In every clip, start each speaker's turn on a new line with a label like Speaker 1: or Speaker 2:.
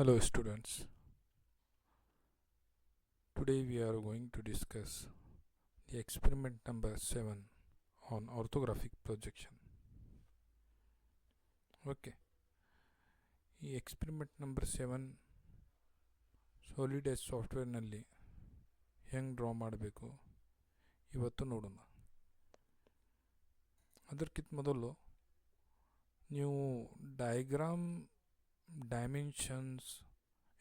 Speaker 1: Hello students. Today we are going to discuss the experiment number 7 on orthographic projection. Okay. ಈ experiment number 7 solid S ಸಾಫ್ಟ್ವೇರ್ನಲ್ಲಿ ಹೆಂಗೆ draw ಮಾಡಬೇಕು ಇವತ್ತು ನೋಡೋಣ. ಅದಕ್ಕಿಂತ ಮೊದಲು ನೀವು ಡಯಾಗ್ರಾಮ್ ಡೈಮೆನ್ಷನ್ಸ್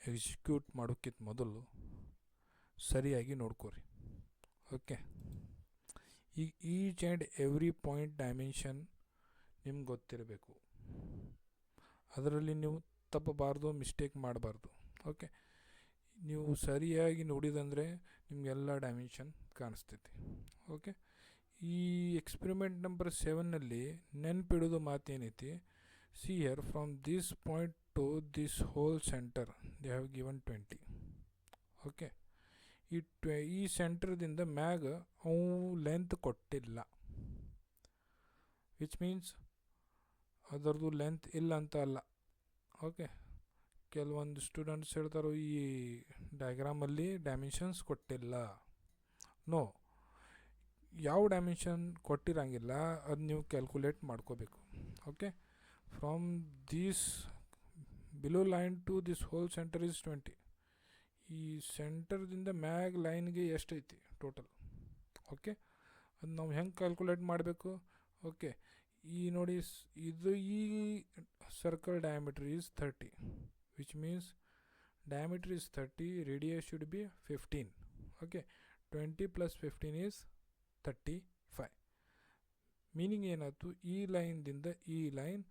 Speaker 1: ಎಕ್ಸಿಕ್ಯೂಟ್ ಮಾಡೋಕ್ಕಿಂತ ಮೊದಲು ಸರಿಯಾಗಿ ನೋಡ್ಕೋರಿ. Okay, each and every point dimension ನಿಮ್ಗೆ ಗೊತ್ತಿರಬೇಕು. ಅದರಲ್ಲಿ ನೀವು ತಪ್ಪಬಾರ್ದು, ಮಿಸ್ಟೇಕ್ ಮಾಡಬಾರ್ದು. ಓಕೆ, ನೀವು ಸರಿಯಾಗಿ ನೋಡಿದಂದರೆ ನಿಮಗೆಲ್ಲ ಡೈಮೆನ್ಷನ್ ಕಾಣಿಸ್ತೈತಿ. ಓಕೆ, ಈ ಎಕ್ಸ್ಪೆರಿಮೆಂಟ್ ನಂಬರ್ 7ನಲ್ಲಿ ನೆನಪಿಡೋದು ಮಾತೇನೈತಿ, see here from this point to this hole center they have given 20. Okay, ಈ ಸೆಂಟರ್ದಿಂದ ಮ್ಯಾಗ ಅವು ಲೆಂತ್ ಕೊಟ್ಟಿಲ್ಲ, ವಿಚ್ ಮೀನ್ಸ್ ಅದರದ್ದು ಲೆಂತ್ ಇಲ್ಲ ಅಂತ ಅಲ್ಲ. ಓಕೆ, ಕೆಲವೊಂದು ಸ್ಟೂಡೆಂಟ್ಸ್ ಹೇಳ್ತಾರೆ ಈ ಡಯಾಗ್ರಾಮಲ್ಲಿ ಡೈಮೆನ್ಷನ್ಸ್ ಕೊಟ್ಟಿಲ್ಲ. ನೋ, ಯಾವ ಡೈಮೆನ್ಷನ್ ಕೊಟ್ಟಿರಂಗಿಲ್ಲ ಅದು ನೀವು ಕ್ಯಾಲ್ಕುಲೇಟ್ ಮಾಡ್ಕೋಬೇಕು. Okay, from this below line to this hole center is 20. ಈ ಸೆಂಟರ್ದಿಂದ ಮ್ಯಾಗ್ ಲೈನ್ಗೆ ಎಷ್ಟೈತಿ ಟೋಟಲ್. ಓಕೆ, ಅದು ನಾವು ಹೆಂಗೆ ಕ್ಯಾಲ್ಕುಲೇಟ್ ಮಾಡಬೇಕು. ಓಕೆ, ಈ ನೋಡಿ, ಇದು ಈ circle diameter is 30, which means diameter is 30, radius should be 15. Okay, 20 + 15 is 35. Meaning ಏನಾಯ್ತು, ಈ ಲೈನ್ದಿಂದ ಈ ಲೈನ್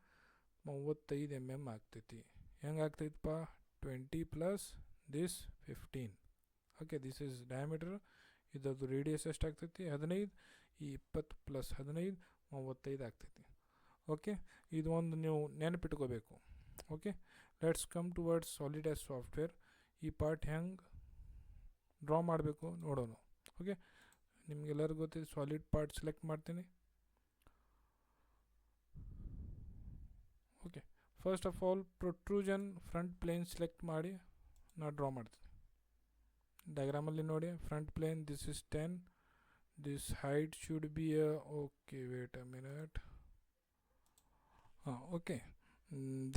Speaker 1: 35 mm ಆಗ್ತೈತಿ. ಹೆಂಗೆ ಆಗ್ತೈತಪ್ಪ, 20 + this 15. Okay, this is diameter. ಇದರದ್ದು ರೇಡಿಯಸ್ ಎಷ್ಟಾಗ್ತೈತಿ 15. ಈ 20 + 15 35 ಆಗ್ತೈತಿ. ಓಕೆ, ಇದು ಒಂದು ನೀವು ನೆನಪಿಟ್ಕೋಬೇಕು. Okay, let's come towards solid ಎಸ್ ಸಾಫ್ಟ್ವೇರ್. ಈ ಪಾರ್ಟ್ ಹೆಂಗೆ ಡ್ರಾ ಮಾಡಬೇಕು ನೋಡೋಣ. ಓಕೆ, ನಿಮಗೆಲ್ಲರಿಗೂ ಗೊತ್ತಿದೆ. ಸಾಲಿಡ್ ಪಾರ್ಟ್ ಸೆಲೆಕ್ಟ್ ಮಾಡ್ತೀನಿ. Okay, first of all protrusion front plane select ಮಾಡಿ ನಾನು ಡ್ರಾ ಮಾಡ್ತೀನಿ. ಡಯಾಗ್ರಾಮಲ್ಲಿ ನೋಡಿ, front plane this is 10. This height should be okay, wait a minute. Okay,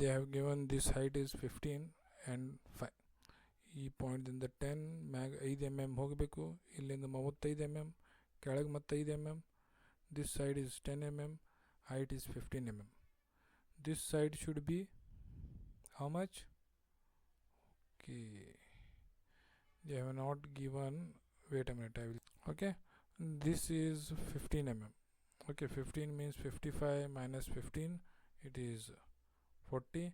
Speaker 1: they have given this height is 15 and 5. ಈ ಪಾಯಿಂಟ್ದಿಂದ 10 ಮ್ಯಾಗ 5 mm ಹೋಗಬೇಕು. ಇಲ್ಲಿಂದ 35 mm, ಕೆಳಗೆ ಮತ್ತು 5 mm. This side is 10 mm, height is 15 mm. This side should be how much? Okay, they have not given, wait a minute, I will. Okay, this is 15 mm. Okay, 15 means 55 minus 15, it is 40.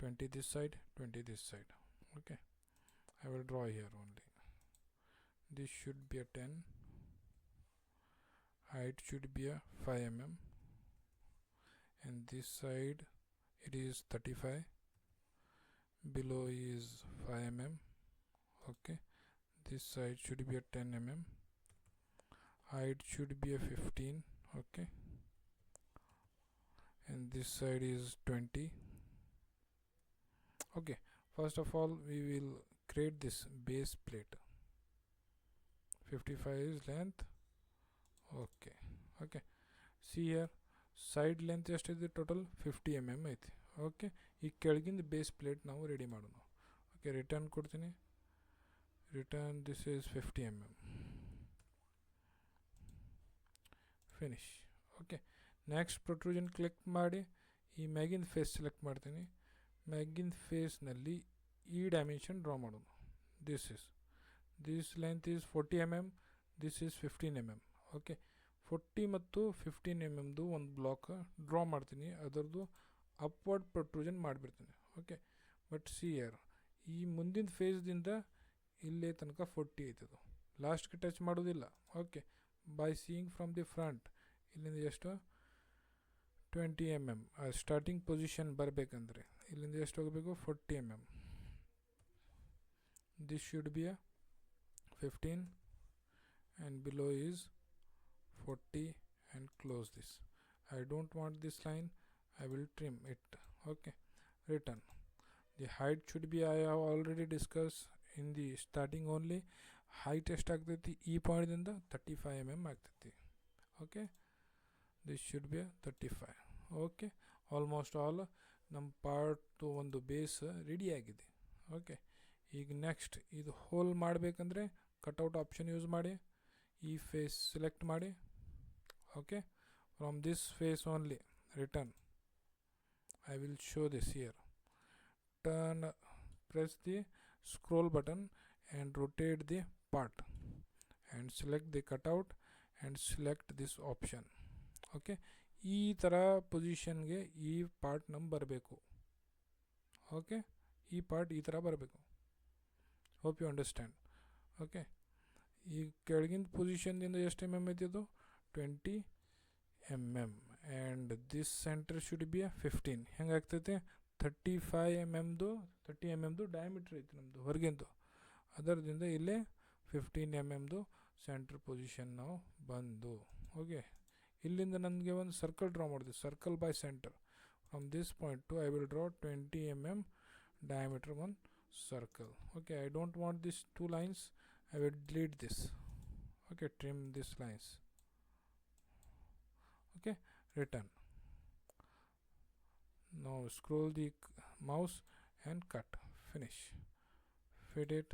Speaker 1: 20 this side, 20 this side. Okay, I will draw here only. This should be a 10, height should be a 5 mm, and this side it is 35, below is 5 mm. Okay, this side should be a 10 mm, height should be a 15. Okay, and this side is 20. Okay, first of all we will create this base plate. 55 is length. Okay, okay, see here, side length ಎಷ್ಟಿದೆ total 50 mm ಐತಿ. Okay, ಈ ಕೆಳಗಿಂದ base plate ನಾವು ready ಮಾಡೋಣ. Okay, return ಕೊಡ್ತೀನಿ. Return this is 50 mm. Finish. Okay, next protrusion click ಮಾಡಿ ಈ ಮ್ಯಾಗಿನ ಫೇಸ್ ಸೆಲೆಕ್ಟ್ ಮಾಡ್ತೀನಿ. ಮ್ಯಾಗಿನ ಫೇಸ್ನಲ್ಲಿ ಈ ಡೈಮೆನ್ಷನ್ ಡ್ರಾ ಮಾಡೋಣ. This length is 40 mm, this is 15 mm. Okay, 40 ಮತ್ತು 15 mmದು ಒಂದು ಬ್ಲಾಕ್ ಡ್ರಾ ಮಾಡ್ತೀನಿ. ಅದರದ್ದು ಅಪ್ವರ್ಡ್ ಪ್ರೊಟ್ರೂಷನ್ ಮಾಡಿಬಿಡ್ತೀನಿ. ಓಕೆ, ಬಟ್ ಸಿ ಇಯರ್, ಈ ಮುಂದಿನ ಫೇಸ್ದಿಂದ ಇಲ್ಲೇ ತನಕ 40 ಐತದು, ಲಾಸ್ಟ್ಗೆ ಟಚ್ ಮಾಡೋದಿಲ್ಲ. Okay, by seeing from the front ಇಲ್ಲಿಂದ ಎಷ್ಟು 20 mm ಸ್ಟಾರ್ಟಿಂಗ್ ಪೊಸಿಷನ್ ಬರಬೇಕಂದ್ರೆ ಇಲ್ಲಿಂದ ಎಷ್ಟು ಹೋಗಬೇಕು 40 mm. This should be 15 and below is 40 and close this. I don't want this line, I will trim it. Okay, return. The height should be, I have already discussed in the starting only. Height ಎಷ್ಟಾಗ್ತೈತಿ ಈ ಪಾಯಿಂಟ್ದಿಂದ 35 mm ಆಗ್ತೈತಿ. Okay, this should be 35. Okay, almost all ನಮ್ಮ part ಒಂದು base ready ಆಗಿದೆ. Okay, ಈಗ next ಇದು hole ಮಾಡಬೇಕಂದ್ರೆ ಕಟ್ಔಟ್ ಆಪ್ಷನ್ ಯೂಸ್ ಮಾಡಿ ಈ ಫೇಸ್ ಸೆಲೆಕ್ಟ್ ಮಾಡಿ. Okay, from this face only return. I will show this here. Press the scroll button and rotate the part and select the cutout and select this option. Okay, ಈ ಥರ ಪೊಸಿಷನ್ಗೆ ಈ part ನಮ್ಮ ಬರಬೇಕು. Okay, ಈ part ಈ ಥರ ಬರಬೇಕು. Hope you understand. Okay, ಈ ಕೆಳಗಿನ ಪೊಸಿಷನ್ದಿಂದ ಎಷ್ಟು ಎಮ್ ಎಮ್ ಐತಿದು 20 mm and this center should be a 15. ಹೆಂಗಾಗ್ತೈತೆ 35 mm 30 mm ಡಯಾಮೀಟ್ರ್ ಐತಿ ನಮ್ಮದು ಹೊರಗಿಂದು. ಅದರದಿಂದ ಇಲ್ಲೇ 15 mm ಸೆಂಟ್ರ್ ಪೊಸಿಷನ್ ನಾವು ಬಂದು. ಓಕೆ, ಇಲ್ಲಿಂದ ನನಗೆ ಒಂದು ಸರ್ಕಲ್ ಡ್ರಾ ಮಾಡಿದೆ. Circle by centre from this point to I will draw 20 mm diameter one circle. Okay, I don't want these two lines. I will delete this. Okay, trim these lines. Okay, return. Now scroll the mouse and cut. Finish. Fit it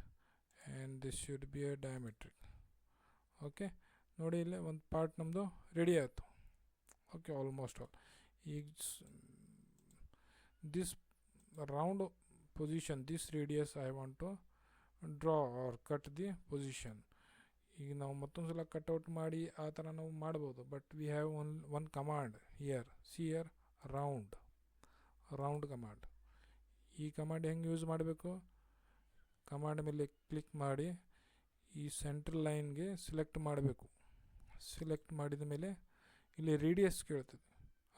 Speaker 1: and this should be a diametric. Okay, ನೋಡಿ ಇಲ್ಲೇ ಒಂದು part ನಮ್ಮದು ready ಆಯಿತು. Okay, almost all. ಈಗ this round position, this radius I want to draw or cut the position. ಈಗ ನಾವು ಮತ್ತೊಂದು ಸಲ ಕಟ್ಔಟ್ ಮಾಡಿ ಆ ಥರ ನಾವು ಮಾಡ್ಬೋದು. But we have one command here. See here, round command. ಈ ಕಮಾಂಡ್ ಹೆಂಗೆ ಯೂಸ್ ಮಾಡಬೇಕು? ಕಮಾಂಡ್ ಮೇಲೆ ಕ್ಲಿಕ್ ಮಾಡಿ ಈ ಸೆಂಟ್ರಲ್ ಲೈನ್ಗೆ ಸೆಲೆಕ್ಟ್ ಮಾಡಬೇಕು. ಸೆಲೆಕ್ಟ್ ಮಾಡಿದ ಮೇಲೆ ಇಲ್ಲಿ ರೇಡಿಯಸ್ ಕೇಳ್ತದೆ.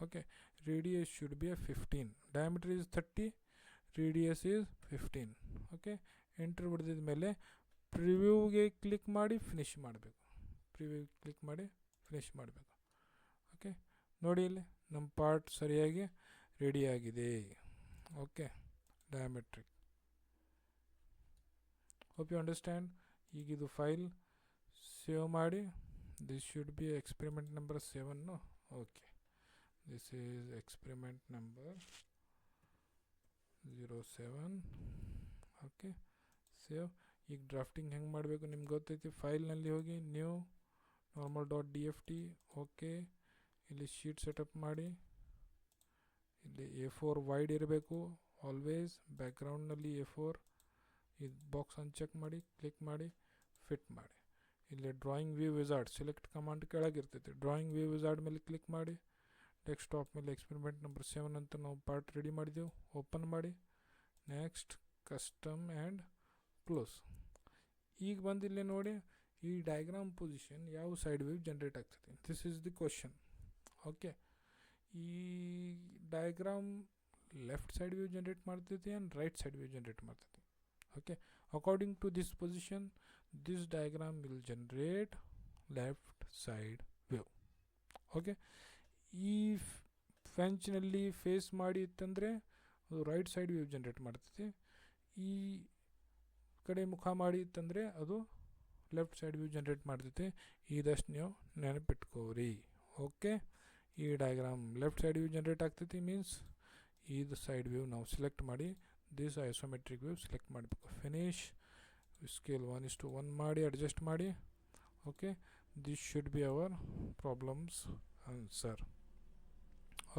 Speaker 1: Okay, radius should be 15. Diameter is 30, radius is 15. Okay, enter ಹೊಡೆದಿದ ಮೇಲೆ ಪ್ರಿವ್ಯೂಗೆ ಕ್ಲಿಕ್ ಮಾಡಿ ಫಿನಿಶ್ ಮಾಡಬೇಕು. ಪ್ರಿವ್ಯೂ ಕ್ಲಿಕ್ ಮಾಡಿ ಫಿನಿಶ್ ಮಾಡಬೇಕು. ಓಕೆ, ನೋಡಿ ಇಲ್ಲಿ ನಮ್ಮ ಪಾರ್ಟ್ ಸರಿಯಾಗಿ ರೆಡಿಯಾಗಿದೆ. Okay, diametric. Hope you understand. ಈಗ ಇದು ಫೈಲ್ ಸೇವ್ ಮಾಡಿ. This should be experiment number 7. Okay, this is experiment number 07. Okay, save. ಈಗ ಡ್ರಾಫ್ಟಿಂಗ್ ಹೆಂಗೆ ಮಾಡಬೇಕು ನಿಮ್ಗೆ ಗೊತ್ತೈತಿ. ಫೈಲ್ನಲ್ಲಿ ಹೋಗಿ ನ್ಯೂ normal.dft. ಓಕೆ, ಇಲ್ಲಿ ಶೀಟ್ ಸೆಟಪ್ ಮಾಡಿ. ಇಲ್ಲಿ A4 ವೈಡ್ ಇರಬೇಕು ಆಲ್ವೇಸ್. ಬ್ಯಾಕ್ಗ್ರೌಂಡ್ನಲ್ಲಿ A4. ಇದು ಬಾಕ್ಸ್ ಅನ್ಚೆಕ್ ಮಾಡಿ, ಕ್ಲಿಕ್ ಮಾಡಿ, ಫಿಟ್ ಮಾಡಿ. ಇಲ್ಲಿ drawing view wizard select command ಕೆಳಗಿರ್ತೈತಿ. ಡ್ರಾಯಿಂಗ್ ವ್ಯೂ ವಿಝಾರ್ಡ್ ಮೇಲೆ ಕ್ಲಿಕ್ ಮಾಡಿ. ಡೆಸ್ಕ್ಟಾಪ್ ಮೇಲೆ ಎಕ್ಸ್ಪೆರಿಮೆಂಟ್ ನಂಬರ್ 7 ಅಂತ ನಾವು ಪಾರ್ಟ್ ರೆಡಿ ಮಾಡಿದೆವು. ಓಪನ್ ಮಾಡಿ. Next custom and close. ಈಗ ಬಂದಿಲ್ಲಿ ನೋಡಿ ಈ ಡಯಾಗ್ರಾಮ್ ಪೊಸಿಷನ್ ಯಾವ ಸೈಡ್ ವ್ಯೂ ಜನ್ರೇಟ್ ಆಗ್ತದೆ. This is the question. Okay, ಈ diagram left side view generate ಮಾಡ್ತೈತಿ and right side view generate ಮಾಡ್ತೈತಿ. Okay, according to this position, this diagram will generate left side view. Okay, ಈ ಫ್ರೆಂಚ್ನಲ್ಲಿ face ಮಾಡಿ ಇತ್ತಂದರೆ ಅದು right side view generate ಮಾಡ್ತೈತಿ. ಈ ಕಡೆ ಮುಖ ಮಾಡಿ ಇತ್ತಂದರೆ ಅದು ಲೆಫ್ಟ್ ಸೈಡ್ ವ್ಯೂ ಜನ್ರೇಟ್ ಮಾಡ್ತೈತಿ. ಇದಷ್ಟು ನೀವು ನೆನಪಿಟ್ಕೋರಿ. ಓಕೆ, ಈ diagram left side view generate ಆಗ್ತೈತಿ ಮೀನ್ಸ್ ಇದು ಸೈಡ್ ವ್ಯೂ ನಾವು ಸೆಲೆಕ್ಟ್ ಮಾಡಿ ದಿಸ್ ಐಸೋಮೆಟ್ರಿಕ್ ವ್ಯೂ ಸೆಲೆಕ್ಟ್ ಮಾಡಬೇಕು. ಫಿನಿಶ್. ಸ್ಕೇಲ್ 1:1 ಮಾಡಿ ಅಡ್ಜಸ್ಟ್ ಮಾಡಿ. Okay, this should be our problems answer.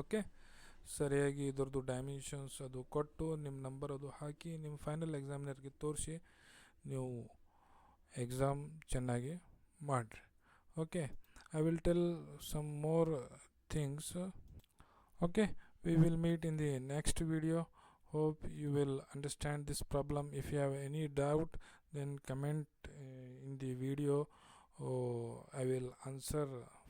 Speaker 1: Okay, ಸರಿಯಾಗಿ ಇದ್ರದ್ದು ಡೈಮೆನ್ಷನ್ಸ್ ಅದು ಕೊಟ್ಟು ನಿಮ್ಮ ನಂಬರ್ ಅದು ಹಾಕಿ ನಿಮ್ಮ ಫೈನಲ್ ಎಕ್ಸಾಮಿನರ್ಗೆ ತೋರಿಸಿ ನೀವು ಎಕ್ಸಾಮ್ ಚೆನ್ನಾಗಿ ಮಾಡಿರಿ. Okay, I will tell some more things. Okay, we will meet in the next video. Hope you will understand this problem. If you have any doubt, then comment in the video. I will answer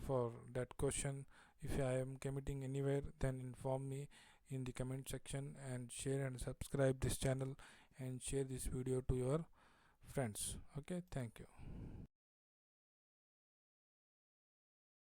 Speaker 1: for that question. If I am committing anywhere, then inform me in the comment section and share and subscribe this channel and share this video to your friends. Okay, thank you.